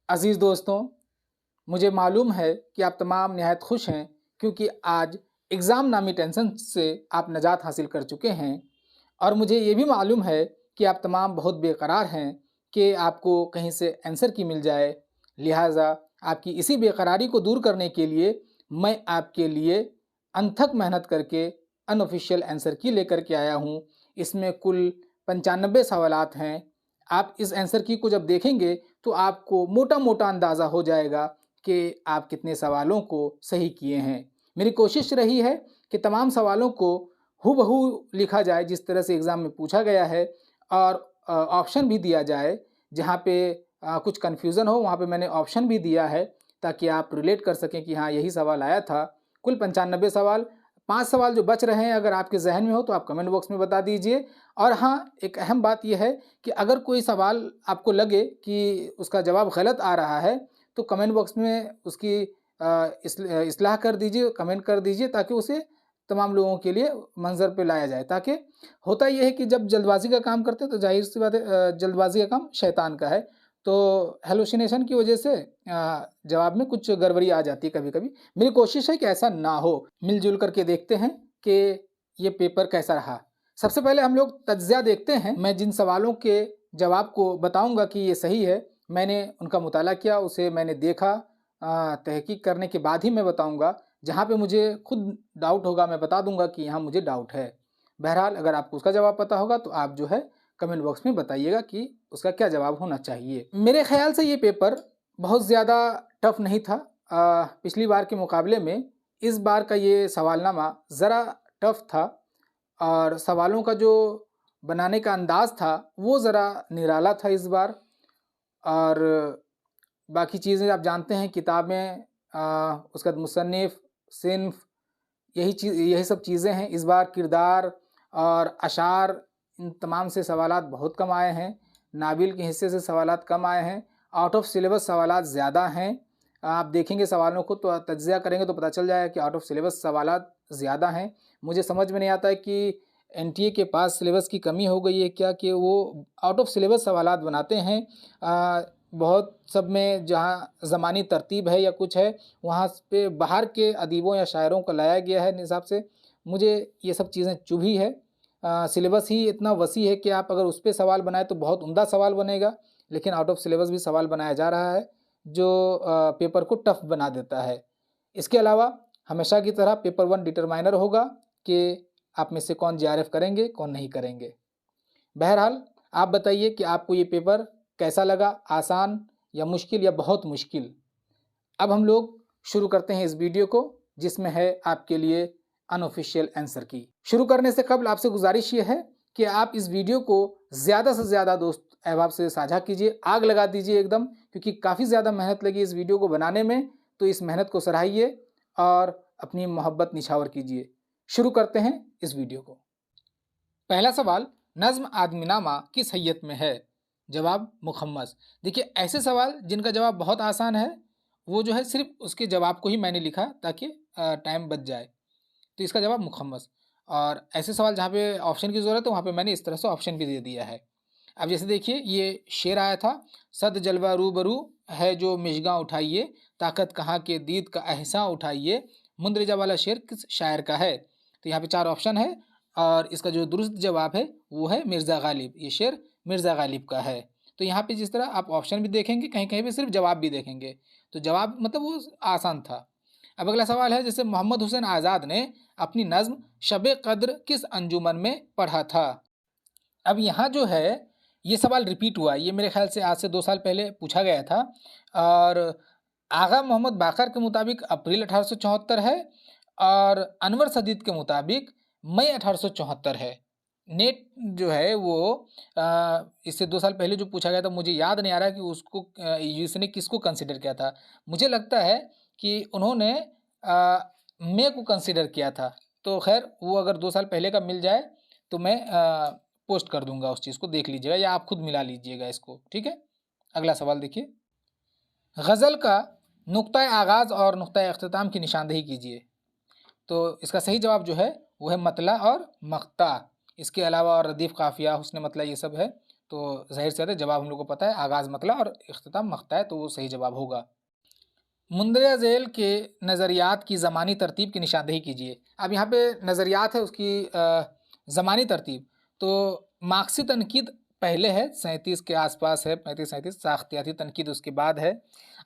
अज़ीज़ दोस्तों, मुझे मालूम है कि आप तमाम निहायत खुश हैं क्योंकि आज एग्ज़ाम नामी टेंशन से आप निजात हासिल कर चुके हैं और मुझे ये भी मालूम है कि आप तमाम बहुत बेकरार हैं कि आपको कहीं से आंसर की मिल जाए। लिहाज़ा आपकी इसी बेकरारी को दूर करने के लिए मैं आपके लिए अनथक मेहनत करके अनऑफ़िशियल आंसर की लेकर के आया हूँ। इसमें कुल 95 सवालात हैं। आप इस आंसर की को जब देखेंगे तो आपको मोटा-मोटा अंदाज़ा हो जाएगा कि आप कितने सवालों को सही किए हैं। मेरी कोशिश रही है कि तमाम सवालों को हूबहू लिखा जाए जिस तरह से एग्ज़ाम में पूछा गया है और ऑप्शन भी दिया जाए। जहाँ पे कुछ कन्फ्यूज़न हो वहाँ पे मैंने ऑप्शन भी दिया है ताकि आप रिलेट कर सकें कि हाँ, यही सवाल आया था। कुल 95 सवाल, 5 सवाल जो बच रहे हैं अगर आपके ज़हन में हो तो आप कमेंट बॉक्स में बता दीजिए। और हाँ, एक अहम बात ये है कि अगर कोई सवाल आपको लगे कि उसका जवाब गलत आ रहा है, तो कमेंट बॉक्स में उसकी इस्लाह कर दीजिए, कमेंट कर दीजिए ताकि उसे तमाम लोगों के लिए मंज़र पे लाया जाए। ताकि होता ये है कि जब जल्दबाज़ी का काम करते हैं तो ज़ाहिर-सी बात है जल्दबाज़ी का काम शैतान का है। तो हैलुसिनेशन की वज़ह से जवाब में कुछ गड़बड़ी आ जाती है कभी-कभी। मेरी कोशिश है कि ऐसा ना हो। मिल-जुल करके देखते हैं कि ये पेपर कैसा रहा। सबसे पहले हम लोग तज्ज़िया देखते हैं। मैं जिन सवालों के जवाब को बताऊँगा कि ये सही है, मैंने उनका मुताला किया, उसे मैंने देखा, तहकीक करने के बाद ही मैं बताऊँगा। जहाँ पे मुझे खुद डाउट होगा मैं बता दूँगा कि यहाँ मुझे डाउट है। बहरहाल अगर आपको उसका जवाब पता होगा तो आप जो है कमेंट बॉक्स में बताइएगा कि उसका क्या जवाब होना चाहिए। मेरे ख़्याल से ये पेपर बहुत ज़्यादा टफ़ नहीं था। पिछली बार के मुकाबले में इस बार का ये सवालनामा ज़रा टफ़ था और सवालों का जो बनाने का अंदाज़ था, वो ज़रा निराला था इस बार। और बाकी चीज़ें आप जानते हैं किताबें, उसके बाद मुसन्निफ़, सिन्फ़, यही सब चीज़ें हैं। इस बार किरदार और अशार इन तमाम से सवालात बहुत कम आए हैं। नाबिल के हिस्से से सवालात कम आए हैं। आउट ऑफ सिलेबस सवालात ज़्यादा हैं। आप देखेंगे सवालों को तो तज्ज़िया करेंगे तो पता चल जाएगा कि आउट ऑफ सिलेबस सवालात ज़्यादा हैं। मुझे समझ में नहीं आता है कि एनटीए के पास सिलेबस की कमी हो गई है क्या कि वो आउट ऑफ सिलेबस सवालात बनाते हैं। बहुत सब में जहाँ ज़मानी तरतीब है या कुछ है, वहाँ पे बाहर के अदीबों या शायरों को लाया गया है निसाब से। मुझे ये सब चीज़ें चुभी है। सिलेबस ही इतना वसी है कि आप अगर उस पे सवाल बनाएँ तो बहुत उम्दा सवाल बनेगा, लेकिन आउट ऑफ सिलेबस भी सवाल बनाया जा रहा है, जो पेपर को टफ़ बना देता है। इसके अलावा हमेशा की तरह पेपर 1 डिटरमाइनर होगा कि आप में से कौन जेआरएफ करेंगे, कौन नहीं करेंगे। बहरहाल आप बताइए कि आपको ये पेपर कैसा लगा, आसान या मुश्किल या बहुत मुश्किल? अब हम लोग शुरू करते हैं इस वीडियो को जिसमें है आपके लिए अनऑफिशियल आंसर की। शुरू करने से कबल आपसे गुजारिश ये है कि आप इस वीडियो को ज़्यादा से ज़्यादा दोस्त अहबाब से साझा कीजिए, आग लगा दीजिए एकदम, क्योंकि काफ़ी ज़्यादा मेहनत लगी इस वीडियो को बनाने में, तो इस मेहनत को सराहिए और अपनी मोहब्बत निछावर कीजिए। शुरू करते हैं इस वीडियो को। पहला सवाल, नज़्म आदमीनामा किस हैयत में है? जवाब मुखम्मस। देखिए ऐसे सवाल जिनका जवाब बहुत आसान है, वो जो है सिर्फ उसके जवाब को ही मैंने लिखा ताकि टाइम बच जाए। तो इसका जवाब मुखम्मस। और ऐसे सवाल जहाँ पे ऑप्शन की ज़रूरत है वहाँ पे मैंने इस तरह से ऑप्शन भी दे दिया है। अब जैसे देखिए ये शेर आया था, सद जलवा रूबरू है जो मिशगां उठाइए, ताकत कहाँ के दीद का एहसां उठाइए, मुंदरिजा वाला शेर किस शायर का है? तो यहाँ पे 4 ऑप्शन है और इसका जो दुरुस्त जवाब है वो है मिर्ज़ा गालिब। ये शेर मिर्ज़ा गालिब का है। तो यहाँ पे जिस तरह आप ऑप्शन भी देखेंगे, कहीं-कहीं पे सिर्फ जवाब भी देखेंगे। तो जवाब मतलब वो आसान था। अब अगला सवाल है, जैसे मोहम्मद हुसैन आज़ाद ने अपनी नज़्म शब कद्र किस अंजुमन में पढ़ा था? अब यहाँ जो है ये सवाल रिपीट हुआ, ये मेरे ख्याल से आज से 2 साल पहले पूछा गया था और आगा मोहम्मद बाकर के मुताबिक अप्रैल 1874 है और अनवर सदीद के मुताबिक मई 1874 है। नेट जो है वो इससे 2 साल पहले जो पूछा गया था, मुझे याद नहीं आ रहा कि उसको इसने किसको कंसिडर किया था। मुझे लगता है कि उन्होंने मई को कंसिडर किया था। तो खैर वो अगर 2 साल पहले का मिल जाए तो मैं पोस्ट कर दूंगा उस चीज़ को, देख लीजिएगा या आप खुद मिला लीजिएगा इसको, ठीक है। अगला सवाल देखिए, गज़ल का नुक्ता आगाज़ और नुक्ता अख्ताम की निशानदेही कीजिए। तो इसका सही जवाब जो है वो है मतला और मक्ता। इसके अलावा और रदीफ़ काफ़िया, हुस्न मतला, ये सब है। तो ज़ाहिर सी बात है जवाब हम लोग को पता है, आगाज़ मकला और इख्तिताम मख्ता है, तो वो सही जवाब होगा। मुंदरिया ज़ैल के नज़रियात की ज़मानी तरतीब की निशानदेही कीजिए। अब यहाँ पे नज़रियात है उसकी ज़मानी तरतीब, तो मार्क्सी तनकीद पहले है, 37 के आसपास है, 35-37, साख्तियाती तनकीद उसके बाद है।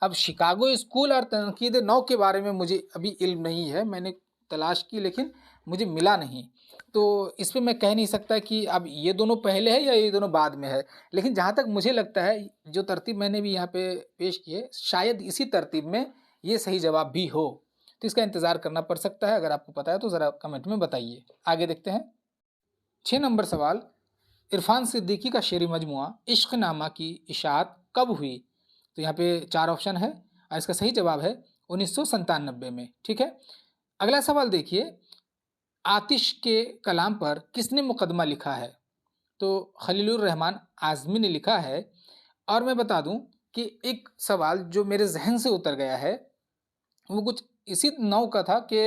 अब शिकागो स्कूल और तनकीद नौ के बारे में मुझे अभी इल्म नहीं है, मैंने तलाश की लेकिन मुझे मिला नहीं, तो इस पे मैं कह नहीं सकता कि अब ये दोनों पहले है या ये दोनों बाद में है। लेकिन जहाँ तक मुझे लगता है जो तरतीब मैंने भी यहाँ पे पेश की है, शायद इसी तरतीब में ये सही जवाब भी हो, तो इसका इंतज़ार करना पड़ सकता है। अगर आपको पता है तो ज़रा कमेंट में बताइए। आगे देखते हैं 6 नंबर सवाल, इरफान सिद्दीकी का शेरी मजमुआ इश्क नामा की इशाअत कब हुई? तो यहाँ पे 4 ऑप्शन है और इसका सही जवाब है 1997 में। ठीक है, अगला सवाल देखिए, आतिश के कलाम पर किसने मुकदमा लिखा है? तो खलीलुर रहमान आज़मी ने लिखा है। और मैं बता दूं कि एक सवाल जो मेरे जहन से उतर गया है वो कुछ इसी नौ का था कि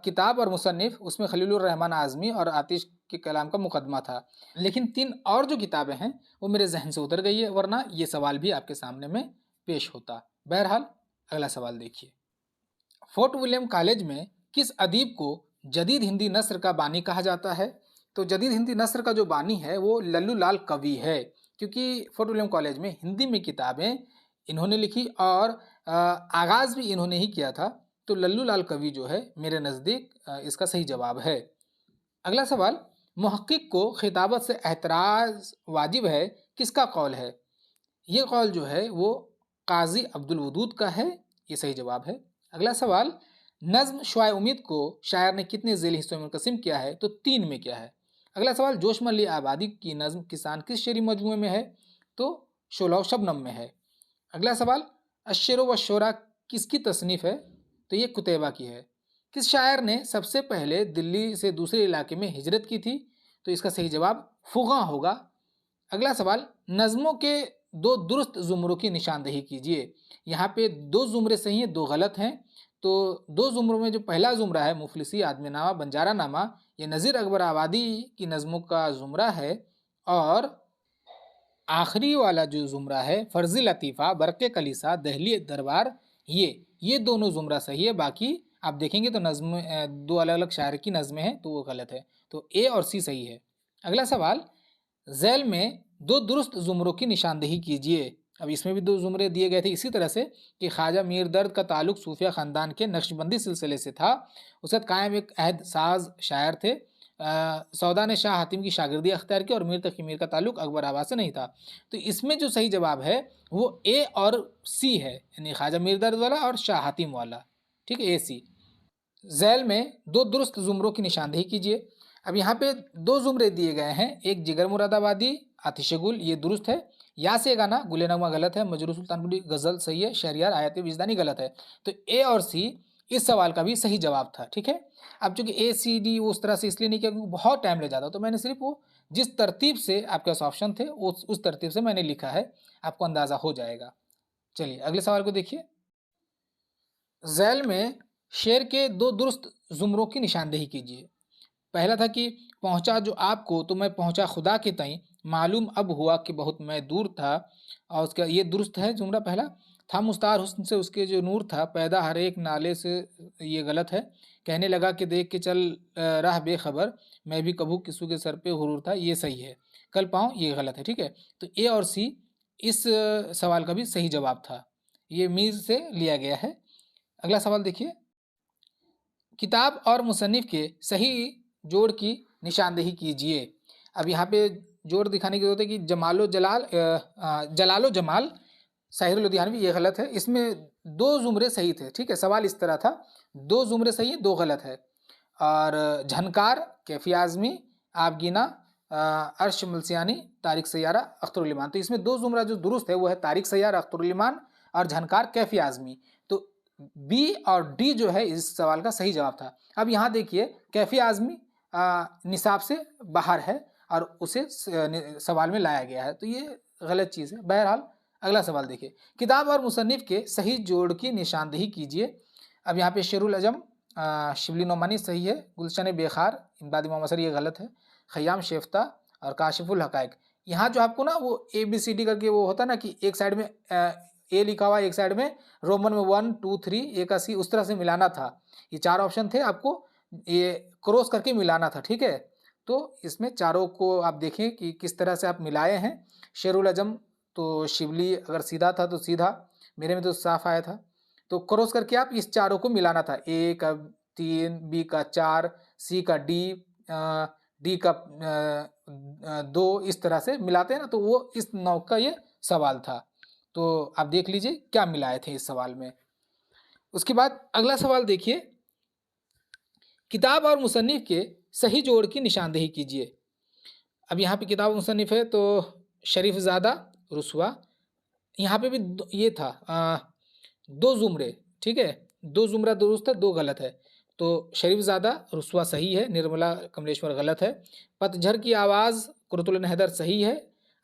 किताब और मुसन्निफ उसमें खलीलुर रहमान आज़मी और आतिश के कलाम का मुकदमा था, लेकिन 3 और जो किताबें हैं वो मेरे जहन से उतर गई है, वरना ये सवाल भी आपके सामने में पेश होता। बहरहाल अगला सवाल देखिए, फोर्ट विलियम कॉलेज में किस अदीब को जदीद हिंदी नस्र का बानी कहा जाता है? तो जदीद हिंदी नस्र का जो बानी है वो लल्लू लाल कवि है, क्योंकि फोर्ट विलियम कॉलेज में हिंदी में किताबें इन्होंने लिखी और आगाज़ भी इन्होंने ही किया था, तो लल्लू लाल कवि जो है मेरे नज़दीक इसका सही जवाब है। अगला सवाल, मुहक्किक को खिताबत से एतराज़ वाजिब है, किसका कौल है? ये कौल जो है वो काजी अब्दुल वदूद का है, ये सही जवाब है। अगला सवाल, नज्म शुआए उम्मीद को शायर ने कितने ज़ेली हिस्सों में मुनक़सिम किया है? तो 3 में किया है। अगला सवाल, जोश मल्ली आबादी की नज्म किसान किस शेरी मजमूए में है? तो शोला शबनम में है। अगला सवाल, अश्शर व शोरा किसकी तसनीफ़ है? तो ये कुतैबा की है। किस शायर ने सबसे पहले दिल्ली से दूसरे इलाके में हिजरत की थी? तो इसका सही जवाब फुगा होगा। अगला सवाल, नज़मों के 2 दुरुस्त ज़ुमरों की निशानदेही कीजिए। यहाँ पे 2 ज़ुमरे सही हैं, 2 गलत हैं। तो 2 ज़ुमरों में जो पहला ज़ुमरा है मुफलिसी, आदमीनामा, बंजारा नामा, ये नज़ीर अकबर आबादी की नज़मों का ज़ुमरा है। और आखिरी वाला जो ज़ुमरा है फ़र्ज़ी लतीफ़ा, बरक़े कलीसा, दहली दरबार, ये दोनों ज़ुमरा सही है। बाकी आप देखेंगे तो नज़्म 2 अलग अलग शायर की नज़में हैं, तो वो गलत है। तो ए और सी सही है। अगला सवाल, ज़ैल में 2 दुरुस्त ज़ुमरों की निशानदेही कीजिए। अब इसमें भी 2 ज़ुमरे दिए गए थे इसी तरह से कि ख्वाजा मीर दर्द का ताल्लुक सूफिया ख़ानदान के नक्शबंदी सिलसिले से था। उसके बाद कायम एक अहद साज शायर थे। सौदा ने शाह हातिम की शागिर्दी अख्तियार की और मीर तकी मीर का ताल्लुक अकबर आबाद से नहीं था। तो इसमें जो सही जवाब है वो ए और सी है, यानी ख्वाजा मीर दर्द वाला और शाह हातिम वाला। ठीक है, ए सी। ज़ैल में 2 दुरुस्त ज़ुमरों की निशानदेही कीजिए। अब यहाँ पे 2 ज़ुमरे दिए गए हैं, एक जिगर मुरादाबादी आतिश गुल, ये दुरुस्त है। या से गाना गुले नगमा गलत है, मजरू सुल्तानपुरी गज़ल सही है, शहरियार आयत विजदानी गलत है। तो ए और सी इस सवाल का भी सही जवाब था। ठीक है, अब चूंकि ए सी डी उस तरह से इसलिए नहीं किया क्योंकि बहुत टाइम ले जाता, तो मैंने सिर्फ वो जिस तरतीब से आपके पास ऑप्शन थे उस तरतीब से मैंने लिखा है, आपको अंदाज़ा हो जाएगा। चलिए अगले सवाल को देखिए, ज़ैल में शेर के 2 दुरुस्त ज़ुमरों की निशानदेही कीजिए। पहला था कि पहुँचा जो आपको तो मैं पहुँचा खुदा के तई, मालूम अब हुआ कि बहुत मैं दूर था। और उसका ये दुरुस्त है जुमला पहला। था मुस्तार हुस्न से उसके जो नूर था, पैदा हर एक नाले से, ये गलत है। कहने लगा कि देख के चल राह बेखबर, मैं भी कभू किसू के सर पे हुरूर था, ये सही है। कल पाऊँ, ये गलत है। ठीक है, तो ए और सी इस सवाल का भी सही जवाब था, ये मीर से लिया गया है। अगला सवाल देखिए, किताब और मुसन्निफ के सही जोड़ की निशानदेही कीजिए। अब यहाँ पे जोड़ दिखाने की जरूरत है कि जलालो जमाल साहिर लुधियानवी, ये गलत है। इसमें 2 ज़ुमरे सही थे। ठीक है, सवाल इस तरह था, 2 ज़ुमरे सही है, 2 गलत है। और झनकार कैफी आज़मी, आपगीना अर्श मलसियानी, तारिक सैयारा अख्तरुल ईमान, तो इसमें 2 ज़ुमरा जो दुरुस्त है वो है तारिक सैयारा अख्तरुल ईमान और झनकार कैफी आज़मी। तो बी और डी जो है इस सवाल का सही जवाब था। अब यहाँ देखिए, कैफी आज़मी निसाब से बाहर है और उसे सवाल में लाया गया है, तो ये गलत चीज़ है। बहरहाल अगला सवाल देखिए, किताब और मुसन्निफ के सही जोड़ की निशानदेही कीजिए। अब यहाँ पे शेरुल अजम शिबली नोमानी सही है, गुलशन बेखार इमदाद इमाम असर ये गलत है, खयाम शेफ्ता और काशिफुल हकायक यहाँ जो आपको ना वो ABCD करके वो होता है ना कि एक साइड में ए लिखा हुआ है, एक साइड में रोमन में 1 2 3 ए का सी, उस तरह से मिलाना था। ये 4 ऑप्शन थे, आपको ये क्रॉस करके मिलाना था, ठीक है। तो इसमें चारों को आप देखें कि किस तरह से आप मिलाए हैं। शेरुल अजम तो शिवली अगर सीधा था तो सीधा, मेरे में तो साफ आया था। तो क्रॉस करके आप इस चारों को मिलाना था, ए का 3, बी का 4, सी का डी का 2, इस तरह से मिलाते हैं ना, तो वो इस नौ का ये सवाल था। तो आप देख लीजिए क्या मिलाए थे इस सवाल में। उसके बाद अगला सवाल देखिए, किताब और मुसन्निफ के सही जोड़ की निशानदेही कीजिए। अब यहाँ पे किताब और मुसन्निफ है तो शरीफजादा, रुस्वा, यहाँ पे भी ये था 2 जुमरे, ठीक है, 2 जुमरा दुरुस्त है, 2 गलत है। तो शरीफजादा रुस्वा सही है, निर्मला कमलेश्वर गलत है, पतझर की आवाज़ कुरतुल हैदर सही है,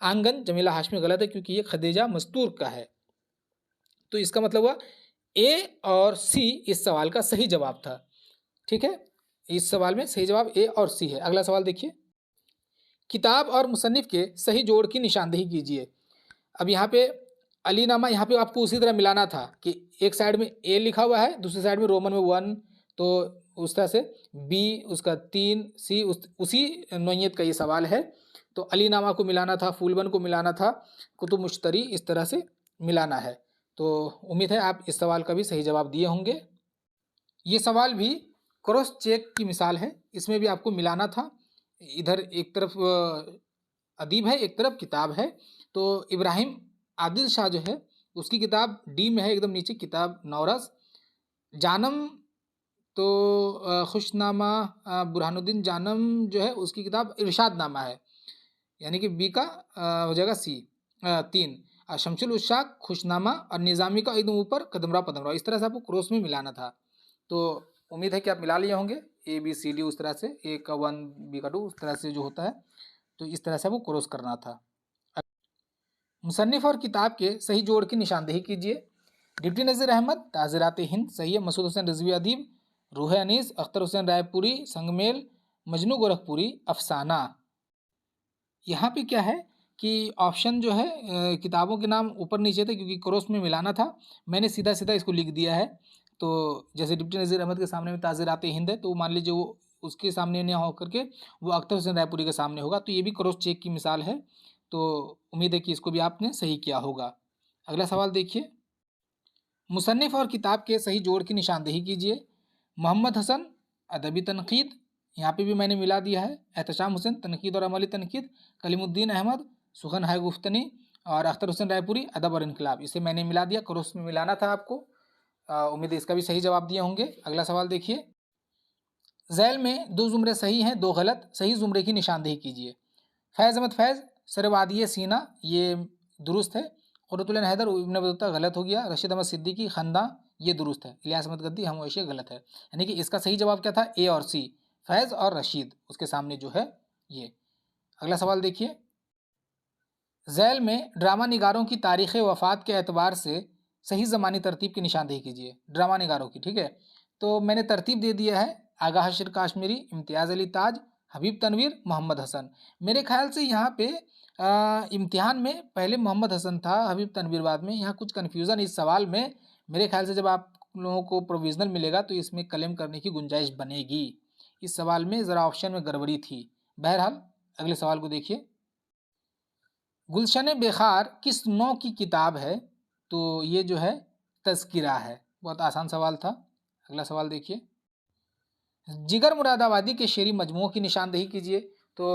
आंगन जमीला हाशमी गलत है क्योंकि ये खदीजा मस्तूर का है। तो इसका मतलब हुआ ए और सी इस सवाल का सही जवाब था, ठीक है। इस सवाल में सही जवाब ए और सी है। अगला सवाल देखिए, किताब और मुसन्निफ के सही जोड़ की निशानदेही कीजिए। अब यहाँ पे अली नामा, यहाँ पे आपको उसी तरह मिलाना था कि एक साइड में ए लिखा हुआ है, दूसरी साइड में रोमन में 1, तो उस तरह से बी उसका 3, सी उसी नौइयत का ये सवाल है। तो अली नामा को मिलाना था, फूलबन को मिलाना था, कुतुब मुश्तरी इस तरह से मिलाना है। तो उम्मीद है आप इस सवाल का भी सही जवाब दिए होंगे। ये सवाल भी क्रॉस चेक की मिसाल है, इसमें भी आपको मिलाना था। इधर एक तरफ अदीब है, एक तरफ किताब है। तो इब्राहिम आदिल शाह जो है उसकी किताब डी में है, एकदम नीचे, किताब नौरस। जानम तो खुशनामा, बुरहानुद्दीन जानम जो है उसकी किताब इरशाद नामा है, यानी कि बी का हो जाएगा सी 3। शमसुल उशाक खुशनामा और निज़ामी का एकदम ऊपर कदमरा पदमरा, इस तरह से आपको क्रॉस में मिलाना था। तो उम्मीद है कि आप मिला लिए होंगे, ABCD उस तरह से, ए का 1 बी का 2 उस तरह से जो होता है, तो इस तरह से आपको क्रॉस करना था। मुसन्निफ और किताब के सही जोड़ की निशानदेही कीजिए। डिप्टी नज़ीर अहमद ताज़रात हिंद सही है, मसूद हुसैन रिजवी अदीब, रूह अनीस, अख्तर हुसैन रायपुरी, संगमेल, मजनू गोरखपुरी, अफसाना। यहाँ पे क्या है कि ऑप्शन जो है किताबों के नाम ऊपर नीचे थे क्योंकि क्रॉस में मिलाना था, मैंने सीधा सीधा इसको लिख दिया है। तो जैसे डिप्टी नज़ीर अहमद के सामने में ताज़रात हिंद है, तो मान लीजिए वो उसके सामने नहीं होकर के वो अख्तर हुसैन रायपुरी के सामने होगा, तो ये भी क्रॉस चेक की मिसाल है। तो उम्मीद है कि इसको भी आपने सही किया होगा। अगला सवाल देखिए, मुसन्निफ और किताब के सही जोड़ की निशानदेही कीजिए। मोहम्मद हसन अदबी तनकीद, यहाँ पे भी मैंने मिला दिया है। एहतशाम हुसैन तनकीद और अमली तनकीद, कलीमुद्दीन अहमद सुखन है गुफ्तनी, और अख्तर हुसैन रायपुरी अदब और इनकलाब, इसे मैंने मिला दिया, क्रॉस में मिलाना था आपको। उम्मीद है इसका भी सही जवाब दिए होंगे। अगला सवाल देखिए, झैल में 2 जुमरे सही हैं 2 गलत, सही जुमरे की निशानदेही कीजिए। फैज़ अहमद फैज़ सरवादी सीना, ये दुरुस्त है। क़ुर्रतुल हैदर इब्न बतूता गलत हो गया। रशीद अहमद सिद्दीकी खंदा, ये दुरुस्त है। इलियास अहमद गद्दी हम वैसे गलत है, यानी कि इसका सही जवाब क्या था, ए और सी, फैज़ और रशीद उसके सामने जो है ये। अगला सवाल देखिए, झैल में ड्रामा निगारों की तारीख़ वफ़ात के एतबार से सही ज़मानी तरतीब की निशानदेही कीजिए। ड्रामा निगारों की, ठीक है, तो मैंने तरतीब दे दिया है। आगा हशर काश्मीरी, इम्तियाज़ अली ताज, हबीब तनवीर, मोहम्मद हसन। मेरे ख्याल से यहाँ पे इम्तिहान में पहले मोहम्मद हसन था, हबीब तनवीर बाद में। यहाँ कुछ कन्फ्यूज़न इस सवाल में, मेरे ख्याल से जब आप लोगों को प्रोविज़नल मिलेगा तो इसमें क्लेम करने की गुंजाइश बनेगी। इस सवाल में ज़रा ऑप्शन में गड़बड़ी थी। बहरहाल अगले सवाल को देखिए, गुलशन बेखार किस नौ की किताब है, तो ये जो है तज़किरा है। बहुत आसान सवाल था। अगला सवाल देखिए, जिगर मुरादाबादी के शेरी मजमूओं की निशानदेही कीजिए। तो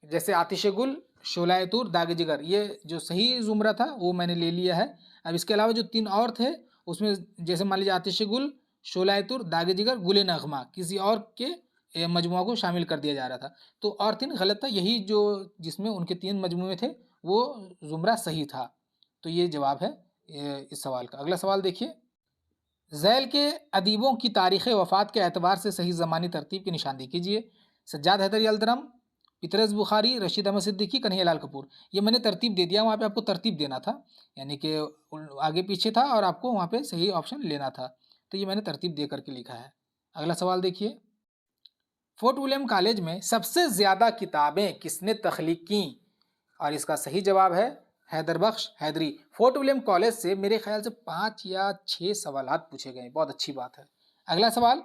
जैसे आतिश गुल, शोलाए तूर, दाग जिगर, ये जो सही जुमरा था वो मैंने ले लिया है। अब इसके अलावा जो 3 और थे उसमें जैसे मान लीजिए आतिश गुल, शोलाए तूर, दाग जिगर, गुले नगमा, किसी और के मजमुआ को शामिल कर दिया जा रहा था, तो और 3 गलत था। यही जो जिसमें उनके 3 मजमुए थे वो जुमरा सही था। तो ये जवाब है इस सवाल का। अगला सवाल देखिए, झैल के अदीबों की तारीख़ वफ़ात के एतबार से सही ज़मानी तरतीब की निशानदेही कीजिए। सज्जाद हैदर यल्दरम, पितरस बुखारी, रशीद अहमद सिद्दीकी, कन्हैया लाल कपूर। ये मैंने तरतीब दे दिया, वहाँ पे आपको तरतीब देना था, यानी कि आगे पीछे था और आपको वहाँ पे सही ऑप्शन लेना था, तो ये मैंने तरतीब दे करके लिखा है। अगला सवाल देखिए, फोर्ट विलियम कॉलेज में सबसे ज़्यादा किताबें किसने तख्लीक की, और इसका सही जवाब है हैदर बख्श हैदरी। फोर्ट विलियम कॉलेज से मेरे ख्याल से 5 या 6 सवालात पूछे गए, बहुत अच्छी बात है। अगला सवाल,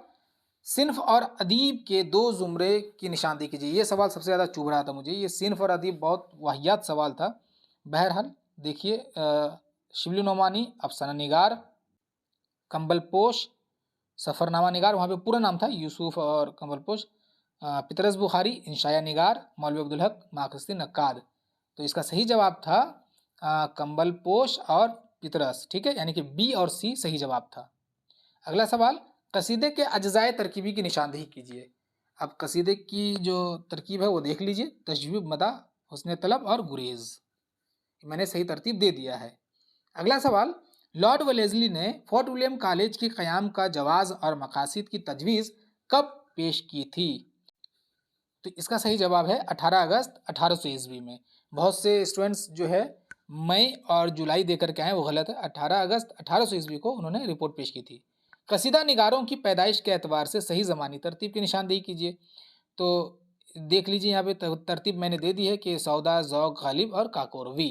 सिन्फ और अदीब के 2 ज़ुमरे की निशानदेही कीजिए। ये सवाल सबसे ज़्यादा चुभ रहा था मुझे, ये सिन्फ और अदीब बहुत वाहियात सवाल था। बहरहाल देखिए, शिबली नोमानी, अफसाना निगार, कंबलपोश, सफ़रनामा निगार, वहाँ पे पूरा नाम था यूसुफ और कंबलपोश, पितरस बुखारी, इंशाया निगार, मौलवी अब्दुल हक, माकस्ती नक्काद। तो इसका सही जवाब था कंबलपोश और पितरस, ठीक है, यानी कि बी और सी सही जवाब था। अगला सवाल, कसीदे के अज्जाए तरकीबी की निशानदेही कीजिए। अब कसीदे की जो तरकीब है वो देख लीजिए, तशबीब, मदा, हुस्न तलब और गुरेज। मैंने सही तरतीब दे दिया है। अगला सवाल, लॉर्ड वेलेस्ली ने फोर्ट विलियम कॉलेज के क़याम का जवाज़ और मकासिद की तजवीज़ कब पेश की थी? तो इसका सही जवाब है 18 अगस्त 1800 ईस्वी में। बहुत से स्टूडेंट्स जो है मई और जुलाई देकर के आए, वो गलत है। 18 अगस्त 1800 ईस्वी को उन्होंने रिपोर्ट पेश की थी। कसीदा निगारों की पैदाइश के एतबार से सही ज़मानी तरतीब की निशानदेही कीजिए। तो देख लीजिए, यहाँ पे तरतीब मैंने दे दी है कि सौदा, ज़ौक़, गालिब और काकोरवी।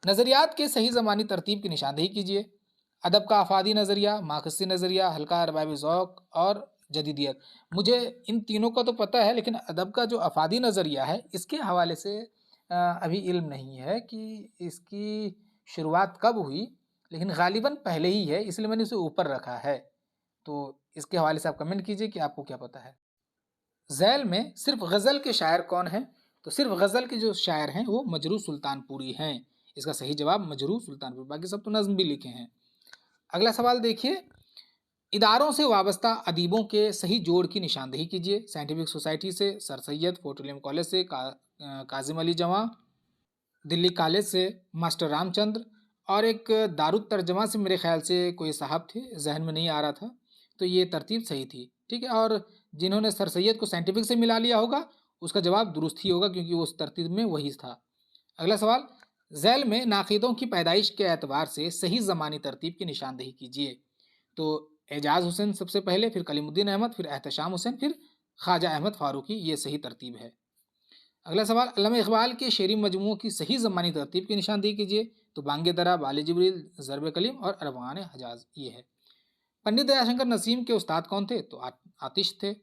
नज़रियात के सही ज़मानी तरतीब की निशानदेही कीजिए। अदब का आफादी नज़रिया, मार्क्सी नज़रिया, हल्का अरबाबी ज़ौक़ और जदीदियत। मुझे इन तीनों का तो पता है, लेकिन अदब का जो अफादी नज़रिया है इसके हवाले से अभी इल्म नहीं है कि इसकी शुरुआत कब हुई, लेकिन गालिबन पहले ही है, इसलिए मैंने उसे ऊपर रखा है। तो इसके हवाले से आप कमेंट कीजिए कि आपको क्या पता है। झैल में सिर्फ गज़ल के शायर कौन हैं? तो सिर्फ गज़ल के जो शायर हैं वो मजरू सुल्तानपुरी हैं। इसका सही जवाब मजरू सुल्तानपुरी, बाकी सब तो नज़्म भी लिखे हैं। अगला सवाल देखिए, इदारों से वाबस्ता अदीबों के सही जोड़ की निशानदेही कीजिए। साइंटिफिक सोसाइटी से sir Syed, fort William college से काजिम अली जवां, दिल्ली कॉलेज से मास्टर रामचंद्र, और एक दारुत तर्जमा से मेरे ख्याल से कोई साहब थे, जहन में नहीं आ रहा था। तो ये तरतीब सही थी, ठीक है। और जिन्होंने सर सैयद को साइंटिफिक से मिला लिया होगा उसका जवाब दुरुस्त ही होगा, क्योंकि वो उस तरतीब में वही था। अगला सवाल, झैल में नाक़िदों की पैदाइश के एतबार से सही ज़मानी तरतीब की निशानदेही कीजिए। तो एजाज हुसैन सबसे पहले, फिर कलीमुद्दीन अहमद, फिर एहतशाम हुसैन, फिर ख्वाजा अहमद फ़ारूकी, ये सही तरतीब है। अगला सवाल, अल्लामा इक़बाल के शेरी मजमूओं की सही ज़मानी तरतीब की निशानदेही कीजिए। तो बांगे दरा, बाले जिब्रील, ज़रब कलीम और अरवान हजाज, ये है। पंडित दयाशंकर नसीम के उस्ताद कौन थे? तो आतिश थे।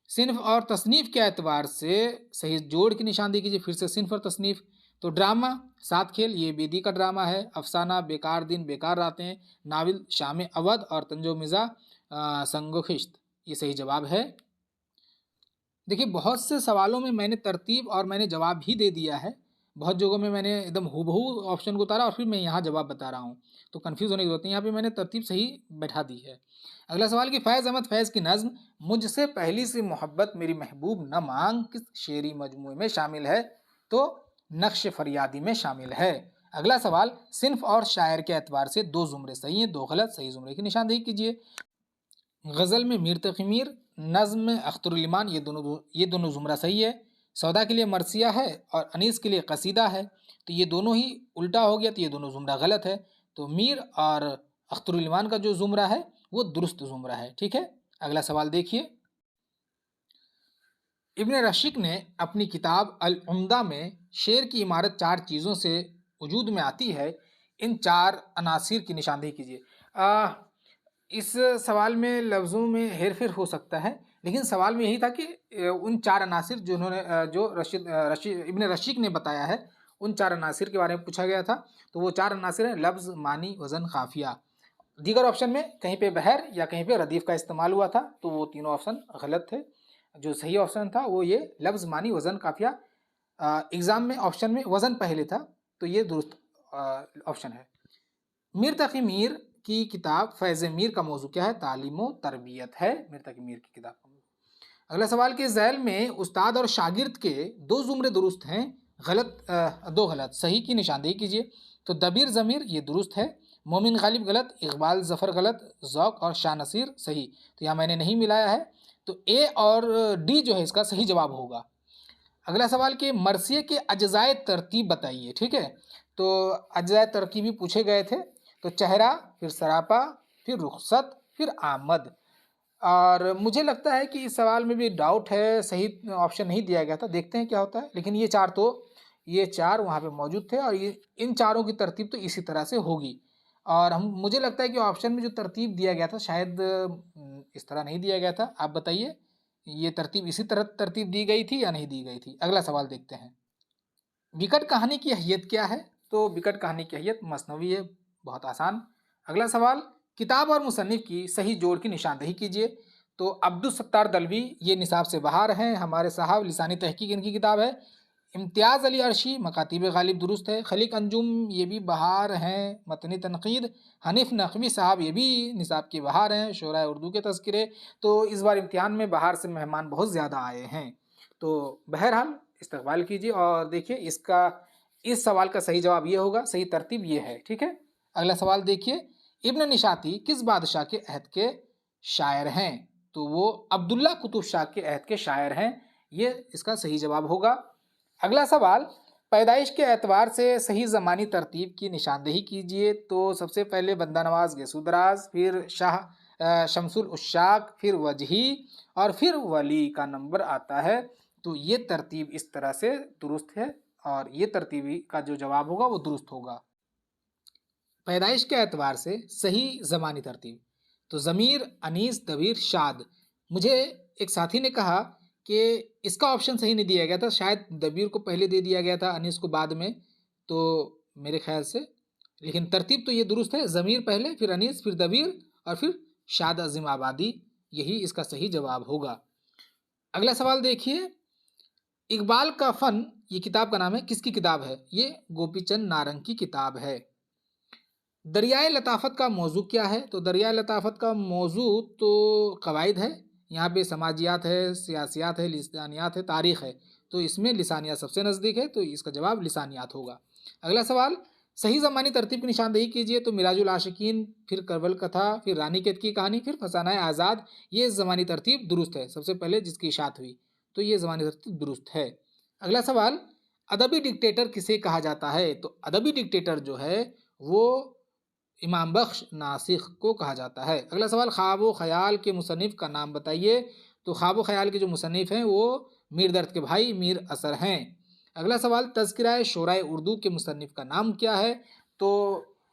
सिन्फ और तसनीफ़ के एतबार से सही जोड़ की निशानदेही कीजिए। फिर से सिन्फ और तसनीफ़। तो ड्रामा, सात खेल, ये बेदी का ड्रामा है। अफसाना, बेकार दिन बेकार रातें, नाविल, शाम अवध और तंजो मिज़ा, संगो खिश्त, ये सही जवाब है। देखिए, बहुत से सवालों में मैंने तरतीब और मैंने जवाब ही दे दिया है। बहुत जगहों में मैंने एकदम हूबहू ऑप्शन को उतारा और फिर मैं यहाँ जवाब बता रहा हूँ, तो कंफ्यूज होने की जरूरत नहीं। यहाँ पे मैंने तरतीब सही बैठा दी है। अगला सवाल कि फैज़ अहमद फैज़ की नज़्म मुझसे पहली सी मोहब्बत मेरी महबूब न मांग किस शेरी मजमूए में शामिल है? तो नक्श फरियादी में शामिल है। अगला सवाल, सिन्फ और शायर के एतबार से 2 जुमरे सही हैं, 2 गलत। सही जुमरे की निशानदेही कीजिए। गज़ल में मीर तक़ी मीर, नज़्म में अख्तरुल ईमान, ये दोनों जुमरा सही है। सौदा के लिए मरसिया है और अनीस के लिए कसीदा है, तो ये दोनों ही उल्टा हो गया, तो ये दोनों जुमरा गलत है। तो मीर और अख्तरुल ईमान का जो जुमरा है वो दुरुस्त जुमरा है, ठीक है। अगला सवाल देखिए, इब्न रशीक ने अपनी किताब अल उम्दा में शेर की इमारत 4 चीज़ों से वजूद में आती है, इन 4 अनासिर की निशानदेही कीजिए। इस सवाल में लफ्ज़ों में हेर फेर हो सकता है, लेकिन सवाल में यही था कि उन 4 अनासिर जो उन्होंने जो इब्न रशीक ने बताया है, उन 4 अनासिर के बारे में पूछा गया था। तो वो 4 अनासिर हैं लफ्ज़, मानी, वज़न, काफ़िया। दीगर ऑप्शन में कहीं पे बहर या कहीं पे रदीफ़ का इस्तेमाल हुआ था, तो वो तीनों ऑप्शन गलत थे। जो सही ऑप्शन था वो ये लफ्ज़, मानी, वज़न, काफ़िया। एग्ज़ाम में ऑप्शन में वज़न पहले था, तो ये दुरुस्त ऑप्शन है। मीर तक़ी मीर की किताब फैज़ मीर का मौजू क्या है? तालीम व तरबियत है मीर तक़ी मीर की किताब का मौजू। अगला सवाल कि झैल में उस्ताद और शागिर्द के 2 जुमरे दुरुस्त हैं, गलत 2 गलत। सही की निशानदेही कीजिए। तो दबीर ज़मीर, ये दुरुस्त है। मोमिन गालिब गलत, इकबाल ज़फ़र गलत, ज़ौक़ और शाह नसीर सही। तो यहाँ मैंने नहीं मिलाया है, तो ए और डी जो है इसका सही जवाब होगा। अगला सवाल कि मरसिए के अज्जाए तरतीब बताइए, ठीक है। तो अज्जाए तरकीबी पूछे गए थे, तो चेहरा, फिर सरापा, फिर रुखसत, फिर आमद। और मुझे लगता है कि इस सवाल में भी डाउट है, सही ऑप्शन नहीं दिया गया था, देखते हैं क्या होता है। लेकिन ये 4 तो ये 4 वहाँ पे मौजूद थे और ये इन चारों की तरतीब तो इसी तरह से होगी। और मुझे लगता है कि ऑप्शन में जो तरतीब दिया गया था शायद इस तरह नहीं दिया गया था। आप बताइए, ये तरतीब इसी तरह तरतीब दी गई थी या नहीं दी गई थी? अगला सवाल देखते हैं। विकट कहानी की हैयत क्या है? तो विकट कहानी की हैयत मसनवी है, बहुत आसान। अगला सवाल, किताब और मुसन्निफ की सही जोड़ की निशानदेही कीजिए। तो अब्दुल सत्तार दलवी ये निसाब से बाहर हैं, हमारे साहब लिसानी तहकीक इनकी किताब है। इम्तियाज़ अली अर्शी मकातिब गालिब दुरुस्त है। खलीक अंजुम ये भी बहार हैं, मतनी तनकीद। हनीफ नकवी साहब ये भी निसाब के बहार हैं, शोरा उर्दू के तज़किरे। तो इस बार इम्तिहान में बाहर से मेहमान बहुत ज़्यादा आए हैं। तो बहरहाल इस्तकबाल कीजिए और देखिए इसका इस सवाल का सही जवाब ये होगा, सही तरतीब ये है, ठीक है। अगला सवाल देखिए, इब्न निशाती किस बादशाह के अहद के शायर हैं? तो वो अब्दुल्ला कुतुब शाह के अहद के शायर हैं, ये इसका सही जवाब होगा। अगला सवाल, पैदाइश के एतबार से सही ज़मानी तरतीब की निशानदेही कीजिए। तो सबसे पहले बंदा नवाज गेसुदराज, फिर शाह शमसुल उशाक, फिर वजही और फिर वली का नंबर आता है। तो ये तरतीब इस तरह से दुरुस्त है और ये तरतीबी का जो जवाब होगा वो दुरुस्त होगा। पैदाइश के एतबार से सही ज़मानी तरतीब, तो ज़मीर, अनीस, दबीर, शाद। मुझे एक साथी ने कहा कि इसका ऑप्शन सही नहीं दिया गया था, शायद दबीर को पहले दे दिया गया था, अनीस को बाद में, तो मेरे ख्याल से, लेकिन तरतीब तो ये दुरुस्त है, ज़मीर पहले, फिर अनीस, फिर दबीर और फिर शाद अजीम आबादी, यही इसका सही जवाब होगा। अगला सवाल देखिए, इकबाल का फ़न, ये किताब का नाम है, किसकी किताब है? ये गोपीचंद नारंग की किताब है। दरियाए लताफ़त का मौजू क्या है? तो दरियाए लताफ़त का मौजू तो क़वाइद है, यहाँ पे समाजियात है, सियासियात है, लिसानियात है, तारीख़ है। तो इसमें लिसानियात सबसे नज़दीक है, तो इसका जवाब लिसानियात होगा। अगला सवाल, सही ज़मानी तरतीब की निशानदेही कीजिए। तो मिराजुल आशिकीन, फिर करबल कथा, फिर रानी कैद की कहानी, फिर फसाना आज़ाद, ये ज़मानी तरतीब दुरुस्त है, सबसे पहले जिसकी इशात हुई, तो ये ज़मानी तरतीब दुरुस्त है। अगला सवाल, अदबी डिक्टेटर किसे कहा जाता है? तो अदबी डिक्टेटर जो है वो इमाम बख्श नासिख को कहा जाता है। अगला सवाल, ख्वाब ख्याल के मुसन्निफ का नाम बताइए। तो ख्वाब ख्याल के जो मुसन्निफ हैं वो मीर दर्द के भाई मीर असर हैं। अगला सवाल, तज़किरा शोराए उर्दू के मुसन्निफ का नाम क्या है? तो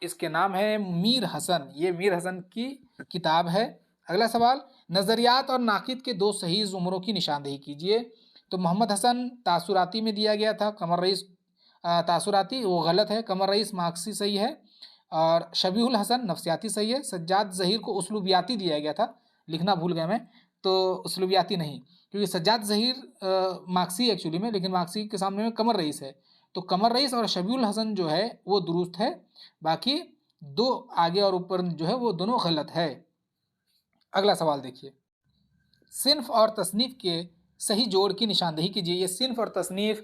इसके नाम है मीर हसन, ये मीर हसन की किताब है। अगला सवाल, नज़रियात और नाकिद के दो सही ज़ुमरों की निशानदेही कीजिए। तो मोहम्मद हसन तासुराती में दिया गया था, कमर रईस तासुराती वो गलत है, कमर रईस मार्क्सी सही है, और शबीहुल हसन नफ्सियाती सही है। सज्जाद ज़हीर को उसलूबियाती दिया गया था, लिखना भूल गया मैं, तो उसलूबियाती नहीं, क्योंकि सज्जाद ज़हीर मार्क्सी एक्चुअली में, लेकिन मार्क्सी के सामने में कमर रईस है, तो कमर रईस और शबीहुल हसन जो है वो दुरुस्त है, बाकी दो आगे और ऊपर जो है वो दोनों गलत है। अगला सवाल देखिए, सिन्फ और तसनीफ़ के सही जोड़ की निशानदेही कीजिए। ये सिन्फ और तसनीफ़,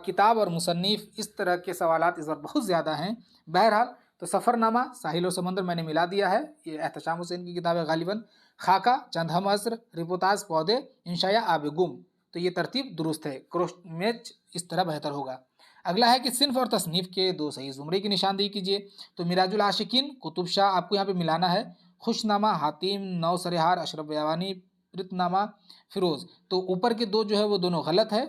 किताब और मुसन्निफ़, इस तरह के सवालात इस बार बहुत ज़्यादा हैं। बहरहाल, तो सफ़रनामा, साहिल और समंदर मैंने मिला दिया है, ये एहतशाम हुसैन की किताब है गालिबन। खाका, चंद हम असर, रिपोताज पौधे, इंशाया आब गुम, तो ये तरतीब दुरुस्त है, क्रॉस मैच इस तरह बेहतर होगा। अगला है कि सिन्फ और तसनीफ़ के दो सही ज़ुमरे की निशानदेही कीजिए। तो मिराजुल आशिकीन कुतुब शाह आपको यहाँ पे मिलाना है, खुशनामा हातिम, नौ सरहार अशरफ बयानी, प्रीतनामा फिरोज़, तो ऊपर के दो जो है वो दोनों गलत है,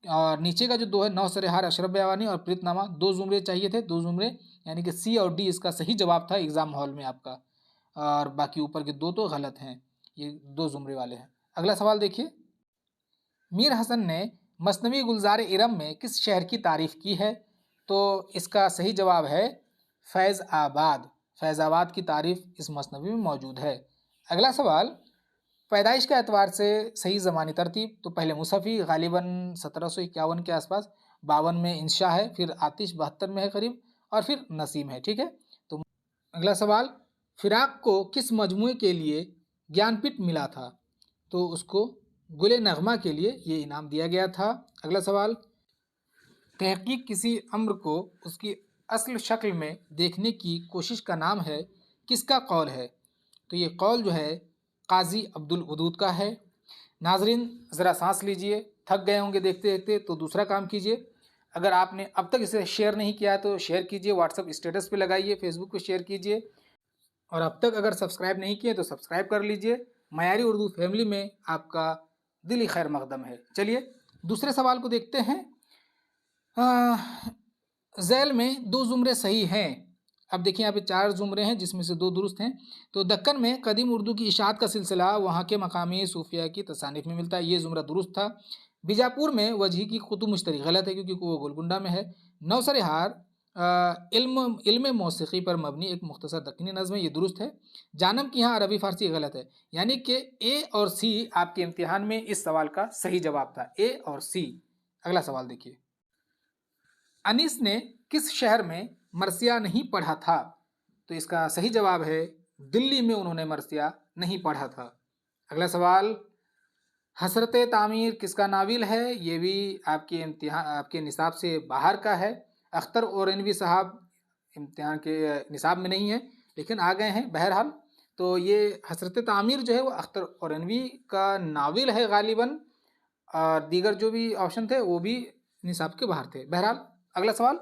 और नीचे का जो दो है, नौ सरहार अशरफ बयानी और प्रीतनामा, दो जुमरे चाहिए थे, दो जुमरे, यानी कि सी और डी इसका सही जवाब था एग्ज़ाम हॉल में आपका, और बाकी ऊपर के दो तो गलत हैं, ये दो जुमरे वाले हैं। अगला सवाल देखिए, मीर हसन ने मसनवी गुलजार इरम में किस शहर की तारीफ़ की है? तो इसका सही जवाब है फैज़ आबाद, फैज़ाबाद की तारीफ़ इस मसनवी में मौजूद है। अगला सवाल, पैदाइश के एतबार से सही ज़मानी तरतीब, तो पहले मुसफ़ी गालिबन 1751 के आसपास, 52 में इंशा है, फिर आतिश 72 में है करीब, और फिर नसीम है, ठीक है। तो अगला सवाल, फिराक को किस मजमूए के लिए ज्ञानपीठ मिला था? तो उसको गुले नगमा के लिए ये इनाम दिया गया था। अगला सवाल, तहकीक किसी अम्र को उसकी असल शक्ल में देखने की कोशिश का नाम है, किसका कौल है? तो ये कौल जो है काजी अब्दुल वदूद का है। नाजरीन ज़रा सांस लीजिए, थक गए होंगे देखते देखते, तो दूसरा काम कीजिए, अगर आपने अब तक इसे शेयर नहीं किया तो शेयर कीजिए, व्हाट्सअप स्टेटस पे लगाइए, फेसबुक पे शेयर कीजिए, और अब तक अगर सब्सक्राइब नहीं किए तो सब्सक्राइब कर लीजिए। मयारी उर्दू फैमिली में आपका दिली खैर मकदम है। चलिए दूसरे सवाल को देखते हैं। ज़ैल में दो ज़ुमरे सही हैं। अब देखिए यहाँ पे चार ज़ुमरे हैं जिसमें से दो दुरुस्त हैं। तो दक्कन में कदीम उर्दू की इशाअत का सिलसिला वहाँ के मकामी सूफिया की तसानीफ में मिलता है, ये ज़ुमरा दुरुस्त था। बीजापुर में वजही की कुतुब मुश्तरी गलत है क्योंकि वो गोलकुंडा में है। नौसरहार इल्म इल्म मौसीकी पर मबनी एक मुख्तसर दक्कनी नज़्म है, ये दुरुस्त है। जानम की यहाँ अरबी फ़ारसी गलत है, यानी कि ए और सी आपके इम्तिहान में इस सवाल का सही जवाब था, ए और सी। अगला सवाल देखिए, अनीस ने किस शहर में मरसिया नहीं पढ़ा था? तो इसका सही जवाब है दिल्ली में उन्होंने मरसिया नहीं पढ़ा था। अगला सवाल, हसरत तामीर किसका नाविल है? ये भी आपके इम्तिहान आपके निसाब से बाहर का है। अख्तर औरनवी साहब इम्तिहान के निसाब में नहीं है लेकिन आ गए हैं बहरहाल। तो ये हसरत तामीर जो है वो अख्तर औरनवी का नाविल है गालिबन, और दीगर जो भी ऑप्शन थे वो भी निसाब के बाहर थे। बहरहाल अगला सवाल,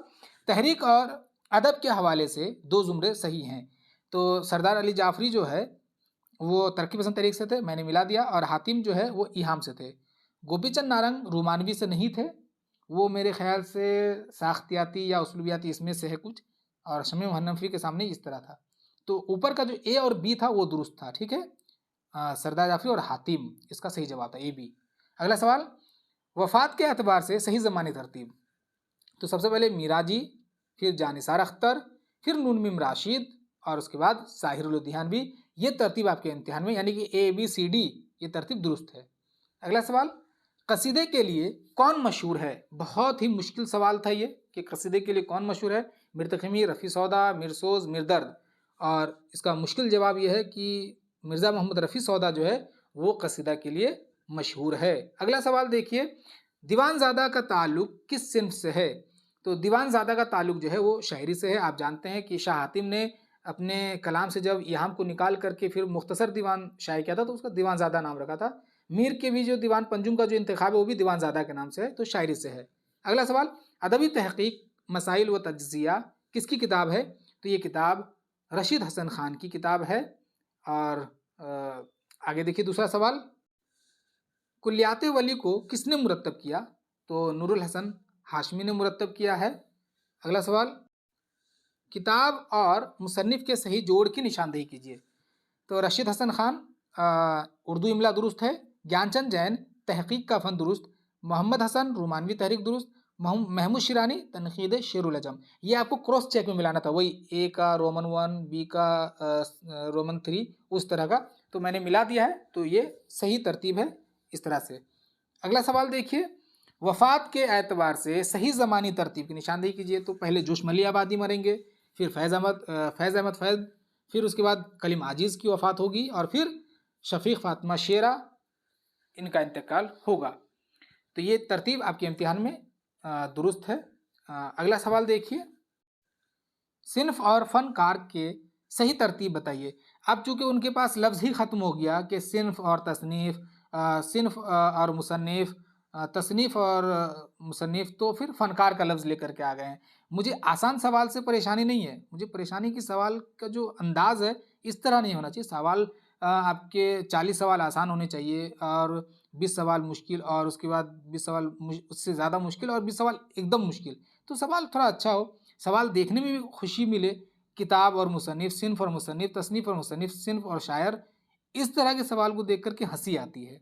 तहरीक और अदब के हवाले से दो जुमरे सही हैं। तो सरदार अली जाफरी जो है वो तरक्की पसंद तरीक से थे, मैंने मिला दिया, और हातिम जो है वो इहाम से थे। गोपीचंद नारंग रोमानवी से नहीं थे, वो मेरे ख्याल से साख्तियाती या उसलूबियाती इसमें से है कुछ, और शमी मुहन्नफी के सामने इस तरह था। तो ऊपर का जो ए और बी था वो दुरुस्त था, ठीक है। सरदार जाफरी और हातिम इसका सही जवाब था, ए बी। अगला सवाल, वफ़ात के एतबार से सही ज़मानी तरतीब। तो सबसे पहले मिराजी, फिर जानिसार अख्तर, फिर नून मीम राशिद, और उसके बाद साहिरुल लुधियानवी। ये तरतीब आपके इम्तिहान में, यानी कि ए बी सी डी, ये तरतीब दुरुस्त है। अगला सवाल, कसीदे के लिए कौन मशहूर है? बहुत ही मुश्किल सवाल था ये कि कसीदे के लिए कौन मशहूर है। मिर्तखमी, रफ़ी सौदा, मिरसोज, मिरदर्द। और इसका मुश्किल जवाब यह है कि मिर्ज़ा मोहम्मद रफ़ी सौदा जो है वो कसीदा के लिए मशहूर है। अगला सवाल देखिए, दीवानज़ादा का ताल्लुक किस सिन्फ से है? तो दीवानज़ादा का ताल्लुक जो है वो शायरी से है। आप जानते हैं कि शाह हातिम ने अपने कलाम से जब इहाम को निकाल करके फिर मुख्तसर दीवान शाये किया था तो उसका दीवानज़ादा नाम रखा था। मीर के भी जो दीवान पंजुम का जो इंतखाब है वो भी दीवानज़ादा के नाम से है, तो शायरी से है। अगला सवाल, अदबी तहकीक मसाइल व तज्ज़िया किसकी किताब है? तो ये किताब रशीद हसन खान की किताब है। और आगे देखिए दूसरा सवाल, कुल्लियात वली को किसने मुरत्तब किया? तो नूरुल हसन हाशमी ने मुरत्तब किया है। अगला सवाल, किताब और मुसन्निफ के सही जोड़ की निशानदेही कीजिए। तो रशीद हसन खान उर्दू इमला दुरुस्त है, ज्ञानचंद जैन तहकीक का फ़न दुरुस्त, मोहम्मद हसन रोमानवी तहरीक दुरुस्त, महमूद शिरानी तनकीद शेरुल अजम। ये आपको क्रॉस चेक में मिलाना था, वही ए का रोमन 1, बी का रोमन 3, उस तरह का। तो मैंने मिला दिया है, तो ये सही तरतीब है इस तरह से। अगला सवाल देखिए, वफ़ात के एतबार से सही ज़मानी तरतीब की निशानदेही कीजिए। तो पहले जोशमली आबादी मरेंगे, फिर फैज़ अहमद फैज़, फिर उसके बाद कलीम आजीज़ की वफ़ात होगी, और फिर शफ़ीक़ फ़ातिमा शेरा, इनका इंतकाल होगा। तो ये तरतीब आपके इम्तिहान में दुरुस्त है। अगला सवाल देखिए, सिन्फ और फ़नकार के सही तरतीब बताइए। अब चूँकि उनके पास लफ्ज़ ही ख़त्म हो गया कि सिन्फ और तसनीफ़, सिन्फ और मुसन्निफ़, तसनीफ़ और मुसन्निफ़, तो फिर फ़नकार का लफ्ज़ लेकर के आ गए हैं। मुझे आसान सवाल से परेशानी नहीं है, मुझे परेशानी कि सवाल का जो अंदाज़ है इस तरह नहीं होना चाहिए। सवाल आपके 40 सवाल आसान होने चाहिए, और 20 सवाल मुश्किल, और उसके बाद 20 सवाल उससे ज़्यादा मुश्किल, और 20 सवाल एकदम मुश्किल। तो सवाल थोड़ा अच्छा हो, सवाल देखने में भी खुशी मिले। किताब और मुसन्निफ़, सिन्फ़ और मुसन्निफ़, तसनीफ़ और मुसन्निफ़, सिन्फ़ और शायर, इस तरह के सवाल को देख कर के हँसी आती है।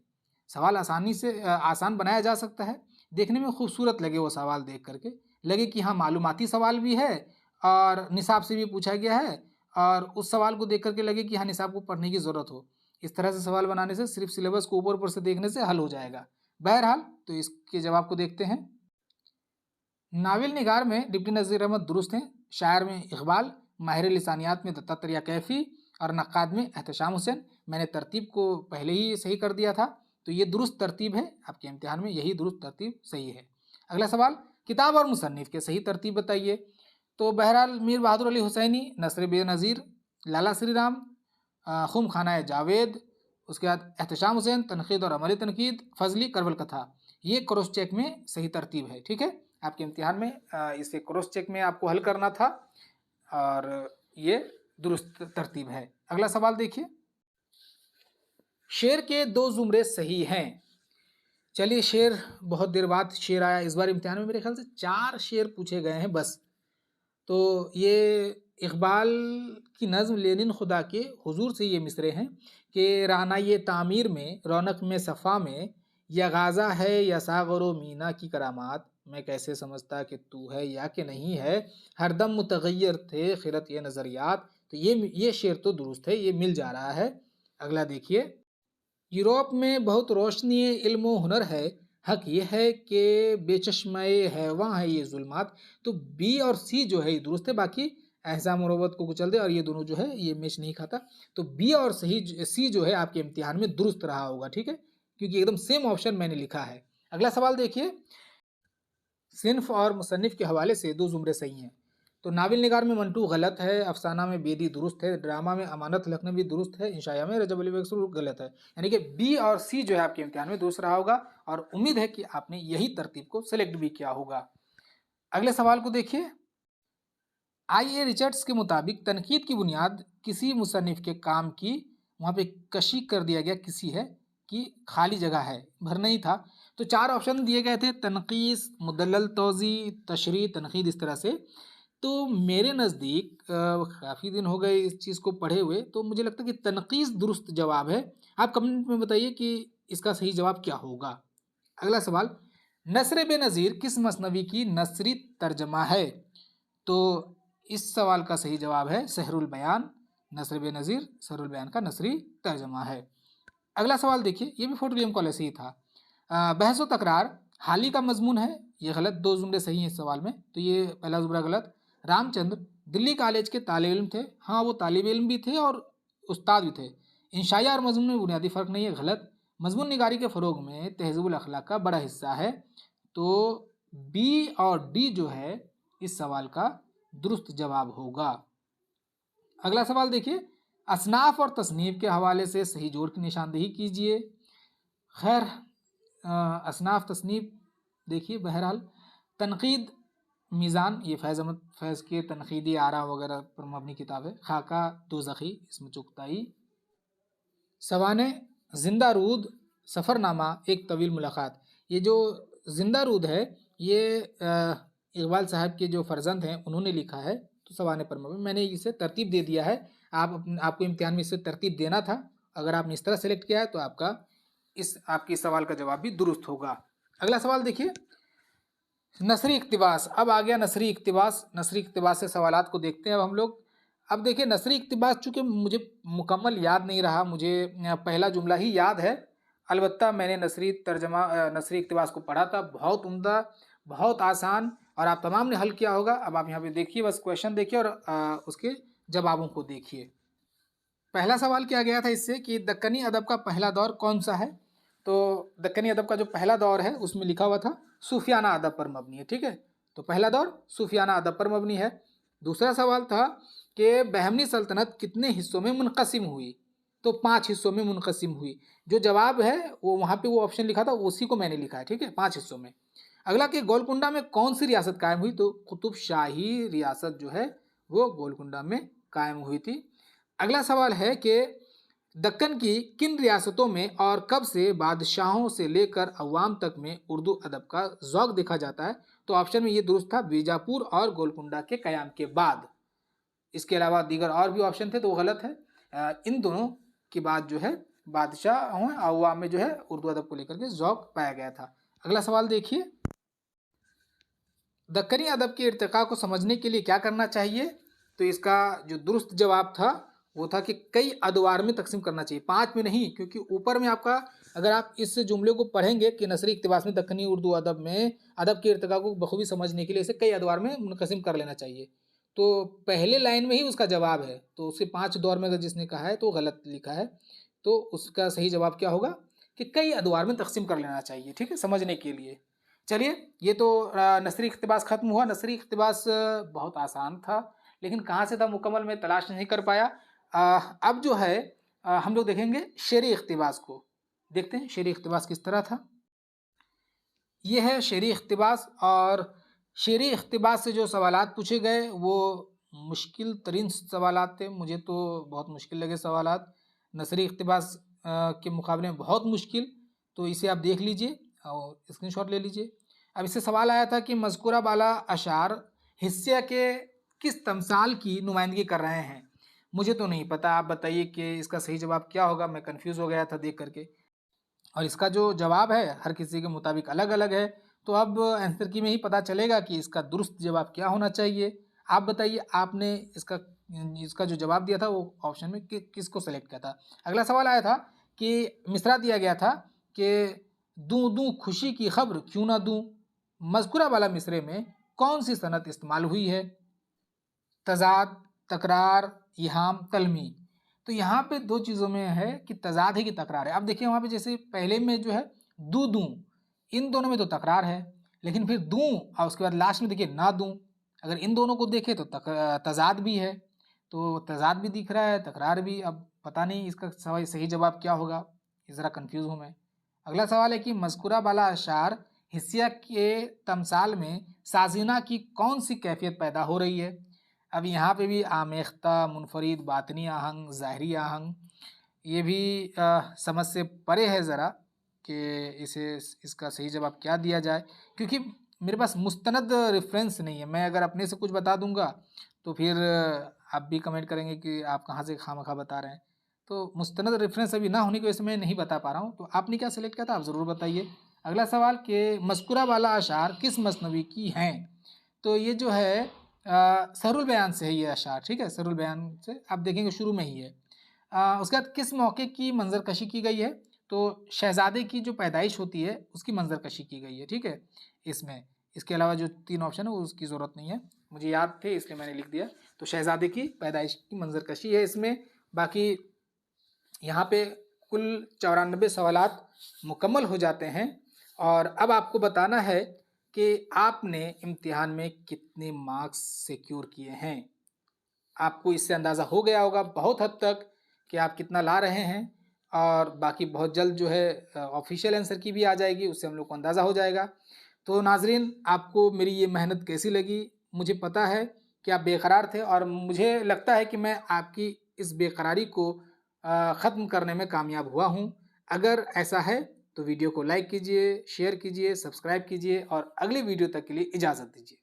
सवाल आसानी से आसान बनाया जा सकता है, देखने में खूबसूरत लगे वो सवाल देख कर के, लगे कि हाँ मालूमाती सवाल भी है और निसाब से भी पूछा गया है, और उस सवाल को देख कर के लगे कि हाँ निसाब को पढ़ने की ज़रूरत हो। इस तरह से सवाल बनाने से सिर्फ सिलेबस को ऊपर ऊपर से देखने से हल हो जाएगा। बहरहाल तो इसके जवाब को देखते हैं। नाविल निगार में डिप्टी नज़ीर अहमद दुरुस्त हैं, शायर में इकबाल, माहिर लिसानियात में दत्तात्रेय कैफ़ी, और नक्काद में एहतशाम हुसैन। मैंने तरतीब को पहले ही सही कर दिया था, तो ये दुरुस्त तरतीब है आपके इम्तिहान में, यही दुरुस्त तरतीब सही है। अगला सवाल, किताब और मुसन्निफ़ के सही तरतीब बताइए। तो बहरहाल मीर बहादुर अली हुसैनी, नसर बेनज़ीर, लाला श्री राम, खुम खाना जावेद, उसके बाद एहतशाम हुसैन तनकीद और अमली तनकीद, फजली करबल कथा। ये क्रॉस चेक में सही तरतीब है, ठीक है। आपके इम्तिहान में इसे क्रॉस चेक में आपको हल करना था, और ये दुरुस्त तरतीब है। अगला सवाल देखिए, शेर के दो जुमरे सही हैं। चलिए, शेर बहुत देर बाद शेर आया इस बार इम्तिहान में। मेरे ख्याल से 4 शेर पूछे गए हैं बस। तो ये इकबाल की नज़्म लेनिन खुदा के हुजूर से ये मिसरे हैं कि राना ये तामीर में रौनक में सफ़ा में, या गाज़ा है या सागर व मीना की करामात, मैं कैसे समझता कि तू है या कि नहीं है, हरदम मुतगय्यर थे खिरत ये नज़रियात। तो ये शेर तो दुरुस्त है, ये मिल जा रहा है। अगला देखिए, यूरोप में बहुत रोशनी इल्म व हुनर है, हक ये है कि बेचश्मे हैवां है ये जुल्मात। तो बी और सी जो है ये दुरुस्त है, बाकी एहसा मुरवत को कुचल दे और ये दोनों जो है ये मैच नहीं खाता। तो बी और सी जो है आपके इम्तिहान में दुरुस्त रहा होगा, ठीक है, क्योंकि एकदम सेम ऑप्शन मैंने लिखा है। अगला सवाल देखिए, सिन्फ और मुसन्निफ के हवाले से दो जुमरे सही हैं। तो नाविल निगार में मंटू गलत है, अफसाना में बेदी दुरुस्त है, ड्रामा में अमानत लखनवी दुरुस्त है, इंशाया में रजब अली बख्श गलत है। यानी कि बी और सी जो है आपके इम्तिहान में दुरुस्त रहा होगा, और उम्मीद है कि आपने यही तरतीब को सिलेक्ट भी किया होगा। अगले सवाल को देखिए, आई ए रिचर्ड्स के मुताबिक तनकीद की बुनियाद किसी मुसन्निफ के काम की, वहाँ पे कशी कर दिया गया किसी है कि खाली जगह है, भरना ही था। तो 4 ऑप्शन दिए गए थे, तनकीस, मुदल्लल तौज़ी, तशरीह, तनकीद, इस तरह से। तो मेरे नज़दीक काफ़ी दिन हो गए इस चीज़ को पढ़े हुए, तो मुझे लगता है कि तनकीस दुरुस्त जवाब है। आप कमेंट में बताइए कि इसका सही जवाब क्या होगा। अगला सवाल, नसर बेनज़ीर किस मसनवी की नसरी तर्जमा है? तो इस सवाल का सही जवाब है सहरुल बयान। नसर बेनज़ीर सहरुल बयान का नसरी तर्जमा है। अगला सवाल देखिए, ये भी फोर्ट विलियम कॉलेज से ही था। बहस व तकरार हाल ही का मजमून है, ये गलत, 2 जुमले सही हैं इस सवाल में, तो ये पहला जुमला गलत। रामचंद्र दिल्ली कॉलेज के तालिब इल्म थे, हाँ वो तालिब इल्म भी थे और उस्ताद भी थे। इंशाया और मजमून में बुनियादी फ़र्क नहीं है, गलत। मजमून निगारी के फ़रोग में तहज़ीबुल अखलाक का बड़ा हिस्सा है। तो बी और डी जो है इस सवाल का दुरुस्त जवाब होगा। अगला सवाल देखिए, असनाफ और तसनीफ के हवाले से सही जोड़ की निशानदेही कीजिए। खैर, असनाफ तसनीफ देखिए, बहरहाल तनकीद मीज़ान, ये फैज़ अहमद फैज़ के तनकीदी आरा वगैरह पर मबनी किताब है। खाका दोज़खी, इसमें चुगताई। सवाने जिंदा रूद, सफ़रनामा, एक तवील मुलाकात। ये जो जिंदा रूद है ये इकबाल साहब के जो फर्जंद हैं उन्होंने लिखा है। तो सवाने पर मबनी, मैंने इसे तरतीब दे दिया है। आपको इम्तिहान में इसे तरतीब देना था। अगर आपने इस तरह सेलेक्ट किया है तो आपके सवाल का जवाब भी दुरुस्त होगा। अगला सवाल देखिए, नसरी इक्तिबास। अब आ गया नसरी इक्तिबास। नसरी इक्तिबास से सवालात को देखते हैं अब हम लोग। अब देखिए, नसरी इक्तिबास चूँकि मुझे मुकम्मल याद नहीं रहा, मुझे पहला जुमला ही याद है। अलबत्ता मैंने नसरी इक्तिबास को पढ़ा था, बहुत उम्दा, बहुत आसान, और आप तमाम ने हल किया होगा। अब आप यहाँ पे देखिए, बस क्वेश्चन देखिए और उसके जवाबों को देखिए। पहला सवाल किया गया था इससे कि दक्कनी अदब का पहला दौर कौन सा है? तो दक्कनी अदब का जो पहला दौर है उसमें लिखा हुआ था सूफियाना अदब पर मबनी है, ठीक है। तो पहला दौर सूफियाना अदब पर मबनी है। दूसरा सवाल था कि बहमनी सल्तनत कितने हिस्सों में मुनक़सिम हुई? तो 5 हिस्सों में मुनक़सिम हुई। जो जवाब है वो वहाँ पे वो ऑप्शन लिखा था, उसी को मैंने लिखा है, ठीक है, 5 हिस्सों में। अगला कि गोलकुंडा में कौन सी रियासत कायम हुई? तो कुतुब शाही रियासत जो है वो गोलकुंडा में कायम हुई थी। अगला सवाल है कि दक्कन की किन रियासतों में और कब से बादशाहों से लेकर अवाम तक में उर्दू अदब का ज़ौक़ देखा जाता है? तो ऑप्शन में ये दुरुस्त था, बीजापुर और गोलकुंडा के क़याम के बाद। इसके अलावा दीगर और भी ऑप्शन थे तो वो गलत है। इन दोनों की बात जो है बादशाहों अवाम में जो है उर्दू अदब को लेकर के ज़ौक़ पाया गया था। अगला सवाल देखिए, दक्कनी अदब के इर्तिक़ा को समझने के लिए क्या करना चाहिए? तो इसका जो दुरुस्त जवाब था वो था कि कई अदवार में तकसीम करना चाहिए, 5 में नहीं, क्योंकि ऊपर में आपका, अगर आप इस जुमले को पढ़ेंगे कि नसरी इक़्तिबास में दक्कनी उर्दू अदब में अदब के इर्तिक़ा को बखूबी समझने के लिए इसे कई अदवार में मुनक़सिम कर लेना चाहिए। तो पहले लाइन में ही उसका जवाब है, तो उसे 5 दौर में अगर जिसने कहा है तो गलत लिखा है। तो उसका सही जवाब क्या होगा कि कई अदवार में तकसीम कर लेना चाहिए, ठीक है, समझने के लिए। चलिए, ये तो नसरी इक़्तिबास ख़त्म हुआ। नसरी इक़्तिबास बहुत आसान था, लेकिन कहाँ से था मुकम्मल मैं तलाश नहीं कर पाया। अब जो है हम लोग देखेंगे शेरी इक़्तिबास को। देखते हैं शेरी इक़्तिबास किस तरह था। ये है शेरी इक़्तिबास, और शेरी इक़्तिबास से जो सवालात पूछे गए वो मुश्किल तरीन सवालात थे। मुझे तो बहुत मुश्किल लगे सवालात, नसरी इक़्तिबास के मुकाबले में बहुत मुश्किल। तो इसे आप देख लीजिए। और स्क्रीनशॉट ले लीजिए। अब इससे सवाल आया था कि मज़कूरा वाला अशार हिस्सिया के किस तमसाल की नुमाइंदगी कर रहे हैं। मुझे तो नहीं पता, आप बताइए कि इसका सही जवाब क्या होगा। मैं कंफ्यूज हो गया था देख करके, और इसका जो जवाब है हर किसी के मुताबिक अलग अलग है। तो अब आंसर की में ही पता चलेगा कि इसका दुरुस्त जवाब क्या होना चाहिए। आप बताइए, आपने इसका इसका जो जवाब दिया था वो ऑप्शन में किसको सेलेक्ट किया था। अगला सवाल आया था कि मिसरा दिया गया था कि दूं दूं खुशी की खबर क्यों ना दूं। मज़कूरा वाला मिसरे में कौन सी सनत इस्तेमाल हुई है। तज़ाद, तकरार, इहाम, तलमी। तो यहाँ पे दो चीज़ों में है कि तज़ाद है कि तकरार है। अब देखिए वहाँ पे जैसे पहले में जो है दू दूँ, इन दोनों में तो तकरार है, लेकिन फिर दूँ और उसके बाद लास्ट में देखिए ना दूँ। अगर इन दोनों को देखें तो तज़ाद भी है, तो तज़ाद भी दिख रहा है, तकरार भी। अब पता नहीं इसका सही जवाब क्या होगा, ज़रा कन्फ्यूज़ हूँ मैं। अगला सवाल है कि मज़कूरा वाला अशार हिस्सिया के तमसाल में साजिना की कौन सी कैफियत पैदा हो रही है। अब यहाँ पे भी आमेख्ता, मुनफरिद, बातनी आहंग, ज़ाहरी आहंग, ये भी समझ से परे है ज़रा कि इसे इसका सही जवाब क्या दिया जाए, क्योंकि मेरे पास मुस्तनद रेफरेंस नहीं है। मैं अगर अपने से कुछ बता दूंगा तो फिर आप भी कमेंट करेंगे कि आप कहाँ से खामखा बता रहे हैं। तो मुस्तनद रेफरेंस अभी ना होने की वजह से मैं नहीं बता पा रहा हूँ। तो आपने क्या सेलेक्ट किया था, आप ज़रूर बताइए। अगला सवाल कि मज़कूरा वाला अशार किस मसनवी की हैं। तो ये जो है सरुल बयान से है ये अशार, ठीक है, सरुल बयान से आप देखेंगे शुरू में ही है। उसके बाद किस मौके की मंजरकशी की गई है। तो शहजादे की जो पैदाइश होती है उसकी मंजरकशी की गई है, ठीक है इसमें। इसके अलावा जो तीन ऑप्शन है वो उसकी ज़रूरत नहीं है, मुझे याद थे इसलिए मैंने लिख दिया। तो शहजादे की पैदाइश की मंजरकशी है इसमें। बाकी यहाँ पे कुल 94 सवालात मुकम्मल हो जाते हैं। और अब आपको बताना है कि आपने इम्तिहान में कितने मार्क्स सिक्योर किए हैं। आपको इससे अंदाज़ा हो गया होगा बहुत हद तक कि आप कितना ला रहे हैं। और बाकी बहुत जल्द जो है ऑफिशियल आंसर की भी आ जाएगी, उससे हम लोग को अंदाज़ा हो जाएगा। तो नाजरीन, आपको मेरी ये मेहनत कैसी लगी। मुझे पता है कि आप बेकरार थे और मुझे लगता है कि मैं आपकी इस बेकरारी को ख़त्म करने में कामयाब हुआ हूँ। अगर ऐसा है तो वीडियो को लाइक कीजिए, शेयर कीजिए, सब्सक्राइब कीजिए और अगली वीडियो तक के लिए इजाज़त दीजिए।